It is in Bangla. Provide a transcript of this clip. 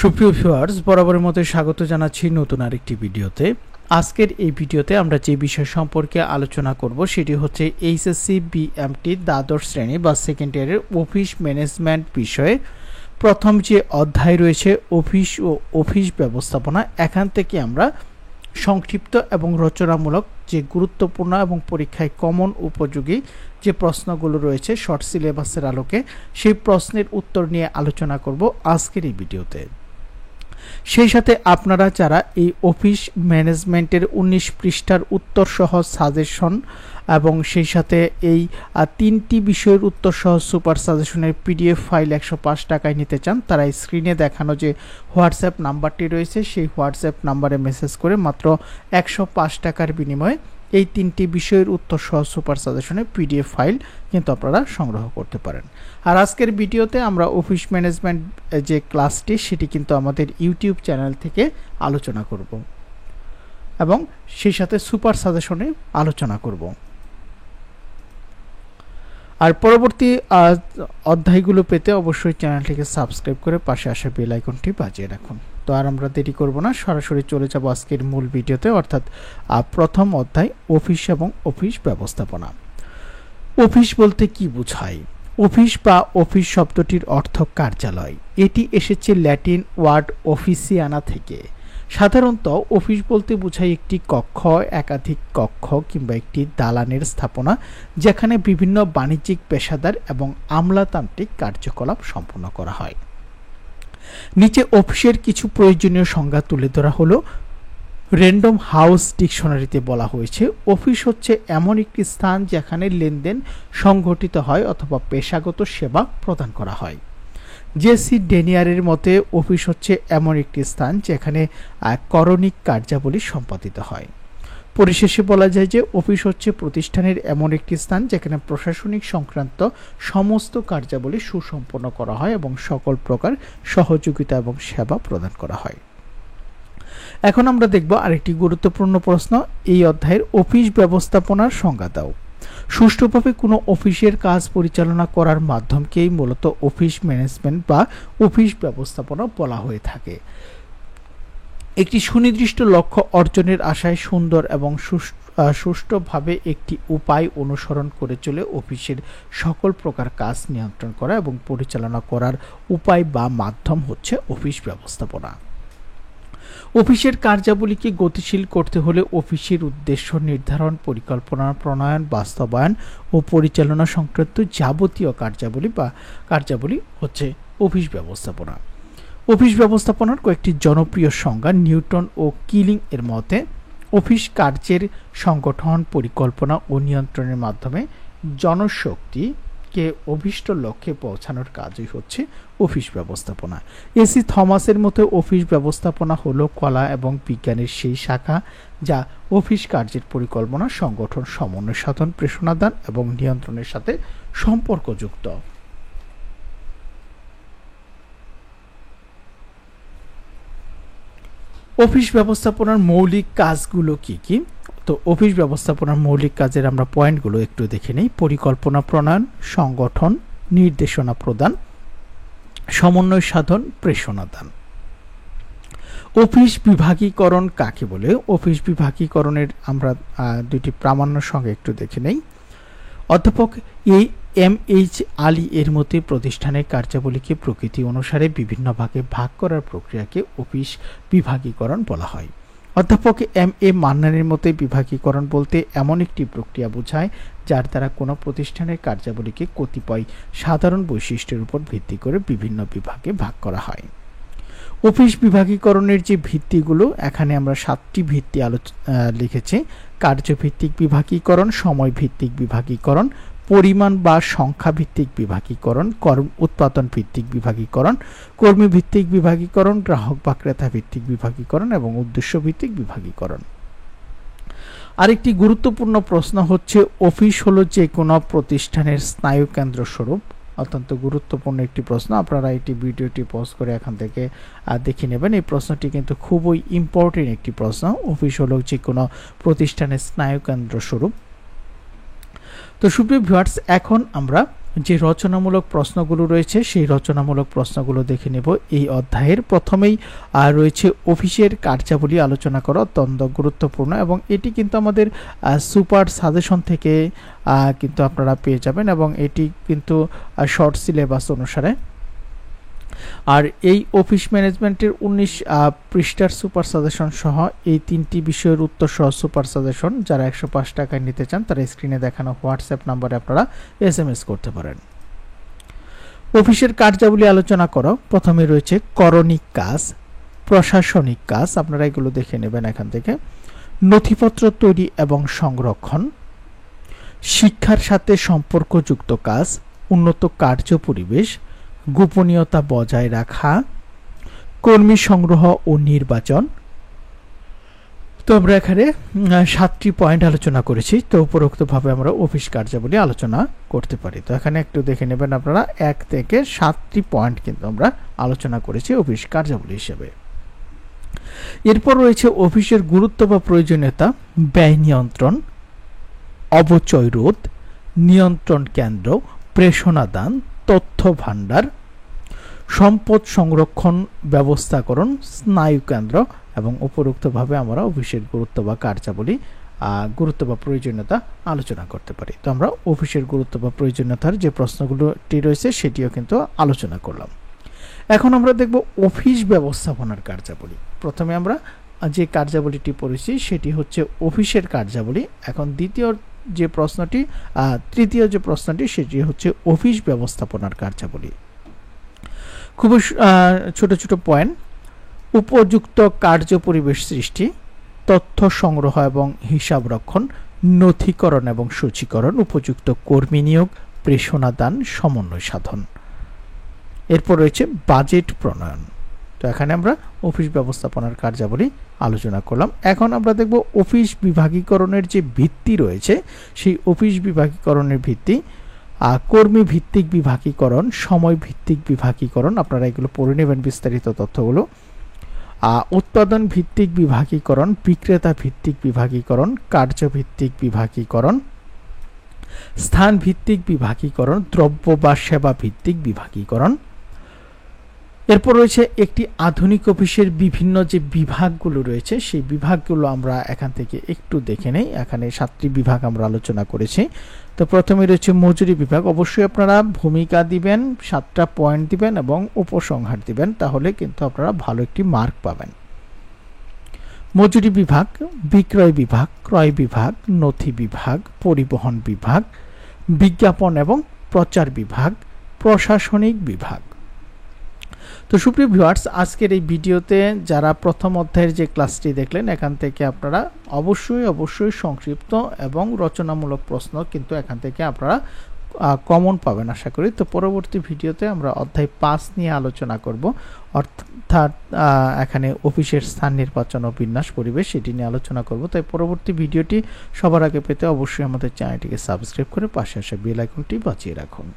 সুপ্রিয় ভিউয়ার্স, বরাবরের মতো স্বাগত জানাচ্ছি নতুন আরেকটি ভিডিওতে। আজকের এই ভিডিওতে আমরা যে বিষয় সম্পর্কে আলোচনা করব সেটি হচ্ছে এইচএসসি বিএমটি দ্বাদশ শ্রেণী বা সেকেন্ড ইয়ারের অফিস ম্যানেজমেন্ট বিষয়ে প্রথম যে অধ্যায় রয়েছে অফিস ও অফিস ব্যবস্থাপনা। এখান থেকে আমরা সংক্ষিপ্ত এবং রচনামূলক যে গুরুত্বপূর্ণ এবং পরীক্ষায় কমন উপযোগী যে প্রশ্নগুলো রয়েছে শর্ট সিলেবাসের আলোকে, সেই প্রশ্নের উত্তর নিয়ে আলোচনা করব আজকের এই ভিডিওতে। সেই সাথে আপনারা যারা এই অফিস ম্যানেজমেন্টের 19 পৃষ্ঠার উত্তর সহ সাজেশন এবং সেই সাথে এই 3টি বিষয়ের উত্তর সহ সুপার সাজেশনের পিডিএফ ফাইল 105 টাকায় নিতে চান, তারা স্ক্রিনে দেখানো যে হোয়াটসঅ্যাপ নাম্বারটি রয়েছে সেই হোয়াটসঅ্যাপ নাম্বারে মেসেজ করে মাত্র 105 টাকার বিনিময়ে এই 3টি বিষয়ের উত্তর সহ সুপার সাজেশনের পিডিএফ ফাইল কিন্তু আপনারা সংগ্রহ করতে পারেন। আর আজকের ভিডিওতে আমরা অফিস ম্যানেজমেন্ট যে ক্লাসটি সেটি কিন্তু আমাদের ইউটিউব চ্যানেল থেকে আলোচনা করব এবং সেই সাথে সুপার সাজেশনে আলোচনা করব। আর পরবর্তী অধ্যায়গুলো পেতে অবশ্যই চ্যানেলটিকে সাবস্ক্রাইব করে পাশে আসা বেল আইকনটি বাজিয়ে রাখুন। তো আর আমরা দেরি করব না, সরাসরি চলে যাব আজকের মূল ভিডিওতে, অর্থাৎ প্রথম অধ্যায় অফিস এবং অফিস ব্যবস্থাপনা। অফিস বলতে কি বোঝায়? অফিস বা অফিস শব্দটির অর্থ কার্যালয়। এটি এসেছে ল্যাটিন ওয়ার্ড অফিসিয়ানা থেকে। সাধারণত অফিস বলতে বোঝায় একটি কক্ষ, একাধিক কক্ষ কিংবা একটি দালানের স্থাপনা যেখানে বিভিন্ন বাণিজ্যিক, পেশাদার এবং আমলাতান্ত্রিক কার্যকলাপ সম্পন্ন করা হয়। নিচে অফিসের কিছু প্রয়োজনীয় সংজ্ঞা তুলে ধরা হলো। র্যান্ডম হাউস ডিকশনারিতে বলা হয়েছে অফিস হচ্ছে এমন একটি স্থান যেখানে লেনদেন সংঘটিত হয় অথবা পেশাগত সেবা প্রদান করা হয়। জেসি ডেনিয়ারের মতে অফিস হচ্ছে এমন একটি স্থান যেখানে করণিক কার্যাবলী সম্পাদিত হয়। পরিশেষে বলা যায় যে অফিস হচ্ছে প্রতিষ্ঠানের এমন একটি স্থান যেখানে প্রশাসনিক সংক্রান্ত সমস্ত কার্যাবলী সুসম্পন্ন করা হয় এবং সকল প্রকার সহযোগিতা এবং সেবা প্রদান করা হয়। এখন আমরা দেখব আরেকটি গুরুত্বপূর্ণ প্রশ্ন। এই অধ্যায়ের অফিস ব্যবস্থাপনার সংজ্ঞা দাও। সুষ্ঠুভাবে কোনো অফিসের কাজ পরিচালনা করার মাধ্যমকেই মূলত অফিস ম্যানেজমেন্ট বা অফিস ব্যবস্থাপনা বলা হয়ে থাকে। একটি সুনির্দিষ্ট লক্ষ্য অর্জনের আশায় সুন্দর এবং সুষ্ঠুভাবে একটি উপায় অনুসরণ করে চলে অফিসের সকল প্রকার কাজ নিয়ন্ত্রণ করা এবং পরিচালনা করার উপায় বা মাধ্যম হচ্ছে অফিস ব্যবস্থাপনা। অফিসের কার্যাবলীকে গতিশীল করতে হলে অফিসের উদ্দেশ্য নির্ধারণ, পরিকল্পনা প্রণয়ন, বাস্তবায়ন ও পরিচালনা সংক্রান্ত যাবতীয় কার্যাবলী হচ্ছে অফিস ব্যবস্থাপনা। অফিস ব্যবস্থাপনার কয়েকটি জনপ্রিয় সংজ্ঞা। নিউটন ও কিলিং এর মতে অফিস কার্যের সংগঠন, পরিকল্পনা ও নিয়ন্ত্রণের মাধ্যমে জনশক্তিকে অভীষ্ট লক্ষ্যে পৌঁছানোর কাজই হচ্ছে অফিস ব্যবস্থাপনা। এসি থমাসের মতে অফিস ব্যবস্থাপনা হলো কলা এবং বিজ্ঞানের সেই শাখা যা অফিস কার্যের পরিকল্পনা, সংগঠন, সমন্বয় সাধন, প্রেষণাদান এবং নিয়ন্ত্রণের সাথে সম্পর্কযুক্ত। অফিস ব্যবস্থাপনার মৌলিক কাজগুলো কি কি? তো অফিস ব্যবস্থাপনার মৌলিক কাজের আমরা পয়েন্টগুলো একটু দেখে নেই। পরিকল্পনা প্রণয়ন, সংগঠন, নির্দেশনা প্রদান, সমন্বয় সাধন, প্রেষণা দান। অফিস বিভাগীকরণ কাকে বলে? অফিস বিভাগীকরণের আমরা দুটি প্রামাণ্য সঙ্গে একটু দেখে নেই। অধ্যাপক এম.এইচ. আলী এর মতে প্রতিষ্ঠানের কার্যাবলীকে প্রকৃতি অনুসারে বিভিন্ন ভাগে ভাগ করার প্রক্রিয়াকে অফিস বিভাগীকরণ বলা হয়। অধ্যাপক এম.এ. মান্নানের মতে বিভাগীকরণ বলতে এমন একটি প্রক্রিয়া বোঝায় যার দ্বারা কোনো প্রতিষ্ঠানের কার্যাবলীকে কতিপয় সাধারণ বৈশিষ্ট্যের উপর ভিত্তি করে বিভিন্ন বিভাগে ভাগ করা হয়। অফিস বিভাগীকরণের যে ভিত্তিগুলো, এখানে আমরা 7টি ভিত্তি লিখেছি। কার্যভিত্তিক বিভাগীকরণ, সময় ভিত্তিক বিভাগীকরণ, পরিমাণ বা সংখ্যা ভিত্তিক বিভাগীকরণ, উৎপাদন ভিত্তিক বিভাগীকরণ, কর্মী ভিত্তিক বিভাগীকরণ, গ্রাহক বা ক্রেতা ভিত্তিক বিভাগীকরণ এবং উদ্দেশ্য ভিত্তিক বিভাগীকরণ। আরেকটি গুরুত্বপূর্ণ প্রশ্ন হচ্ছে অফিস হলো যে কোনো প্রতিষ্ঠানের স্নায়ুকেন্দ্র স্বরূপ। অত্যন্ত গুরুত্বপূর্ণ একটি প্রশ্ন, আপনারা এটি ভিডিওটি পজ করে এখান থেকে দেখে নেবেন। এই প্রশ্নটি কিন্তু খুবই ইম্পর্টেন্ট একটি প্রশ্ন। অফিস হলো যে কোনো প্রতিষ্ঠানের স্নায়ুকেন্দ্র স্বরূপ। তো সুপ্রিয় ভিউয়ার্স, এখন আমরা যে রচনামূলক প্রশ্নগুলো রয়েছে সেই রচনামূলক প্রশ্নগুলো দেখে নেব। এই অধ্যায়ের প্রথমেই রয়েছে অফিসের কার্যাবলী আলোচনা করা, অত্যন্ত গুরুত্বপূর্ণ এবং এটি কিন্তু আমাদের সুপার সাজেশন থেকে কিন্তু আপনারা পেয়ে যাবেন এবং এটি কিন্তু শর্ট সিলেবাস অনুসারে। আর এই অফিস ম্যানেজমেন্টের 19 পৃষ্ঠার সুপার সাজেশন সহ এই 3টি বিষয়ের উত্তর সহ সুপার সাজেশন যারা 105 টাকায় নিতে চান তারা স্ক্রিনে দেখানো হোয়াটসঅ্যাপ নম্বরে আপনারা SMS করতে পারেন। অফিসের কার্যাবলী আলোচনা করো। প্রথমে রয়েছে করণিক কাজ, প্রশাসনিক কাজ, আপনারা এগুলো দেখে নেবেন এখান থেকে। নথিপত্র তৈরি এবং সংরক্ষণ, শিক্ষার সাথে সম্পর্কযুক্ত কাজ, উন্নত কার্য পরিবেশ, গোপনীয়তা বজায় রাখা, কর্মী সংগ্রহ ও নির্বাচন। তো আমরা এখানে 7টি পয়েন্ট আলোচনা করেছি। তো উপরোক্তভাবে আমরা অফিস কার্যাবলী আলোচনা করতে পারি। তো এখানে একটু দেখে নেবেন আপনারা, 1 থেকে 7টি পয়েন্ট কিন্তু আমরা আলোচনা করেছি অফিস কার্যাবলী হিসেবে। এরপর রয়েছে অফিসের গুরুত্ব বা প্রয়োজনীয়তা, ব্যয় নিয়ন্ত্রণ, অবচয় রোধ, নিয়ন্ত্রণ কেন্দ্র, প্রেষণাদান, তথ্য ভাণ্ডার, সম্পদ সংরক্ষণ ব্যবস্থাকরণ, স্নায়ু কেন্দ্র এবং উপরোক্তভাবে আমরা অফিসের গুরুত্ব বা কার্যাবলী গুরুত্ব বা প্রয়োজনীয়তা আলোচনা করতে পারি। তো আমরা অফিসের গুরুত্ব বা প্রয়োজনীয়তার যে প্রশ্নগুলোটি রয়েছে সেটিও কিন্তু আলোচনা করলাম। এখন আমরা দেখব অফিস ব্যবস্থাপনার কার্যাবলী। প্রথমে আমরা যে কার্যাবলীটি পড়েছি সেটি হচ্ছে অফিসের কার্যাবলী। এখন তৃতীয় যে প্রশ্নটি সেটি হচ্ছে অফিস ব্যবস্থাপনার কার্যাবলী। খুব ছোট ছোট পয়েন্ট, উপযুক্ত কার্য পরিবেশ সৃষ্টি, তথ্য সংগ্রহ এবং হিসাব রক্ষণ, নথিকরণ এবং সূচীকরণ, উপযুক্ত কর্মী নিয়োগ, প্রেষণাদান, সমন্বয় সাধন। এরপর রয়েছে বাজেট প্রণয়ন। তো এখানে আমরা অফিস ব্যবস্থাপনার কার্যাবলী আলোচনা করলাম। এখন আমরা দেখব অফিস বিভাগীকরণের যে ভিত্তি রয়েছে সেই অফিস বিভাগীকরণের ভিত্তি, কর্মী ভিত্তিক বিভাগীকরণ, সময় ভিত্তিক বিভাগীকরণ, আপনারা এগুলো পড়ে নেবেন বিস্তারিত তথ্যগুলো, উৎপাদন ভিত্তিক বিভাগীকরণ, বিক্রেতা ভিত্তিক বিভাগীকরণ, কার্যভিত্তিক বিভাগীকরণ, স্থান ভিত্তিক বিভাগীকরণ, দ্রব্য বা সেবা ভিত্তিক বিভাগীকরণ। এরপর রয়েছে একটি আধুনিক অফিসের বিভিন্ন যে বিভাগগুলো রয়েছে সেই বিভাগগুলো আমরা এখান থেকে একটু দেখে নেই। এখানে 7টি বিভাগ আমরা আলোচনা করেছি। তো প্রথমে রয়েছে মজুরি বিভাগ। অবশ্যই আপনারা ভূমিকা দিবেন, 7টা পয়েন্ট দিবেন এবং উপসংহার দিবেন, তাহলে কিন্তু আপনারা ভালো একটি মার্ক পাবেন। মজুরি বিভাগ, বিক্রয় বিভাগ, ক্রয় বিভাগ, নথি বিভাগ, পরিবহন বিভাগ, বিজ্ঞাপন এবং প্রচার বিভাগ, প্রশাসনিক বিভাগ। তো সুপ্রিয় ভিউয়ার্স, আজকের এই ভিডিওতে যারা প্রথম অধ্যায়ের যে ক্লাসটি দেখলেন এখান থেকে আপনারা অবশ্যই সংক্ষিপ্ত এবং রচনামূলক প্রশ্ন কিন্তু এখান থেকে আপনারা কমন পাবেন আশা করি। তো পরবর্তী ভিডিওতে আমরা অধ্যায় 5 নিয়ে আলোচনা করব, অর্থাৎ এখানে অফিসের স্থান নির্বাচন ও বিন্যাস পরিবেশ, সেটি নিয়ে আলোচনা করব। তাই পরবর্তী ভিডিওটি সবার আগে পেতে অবশ্যই আমাদের চ্যানেলটিকে সাবস্ক্রাইব করে পাশে আসা বেল আইকনটি বাজিয়ে রাখুন।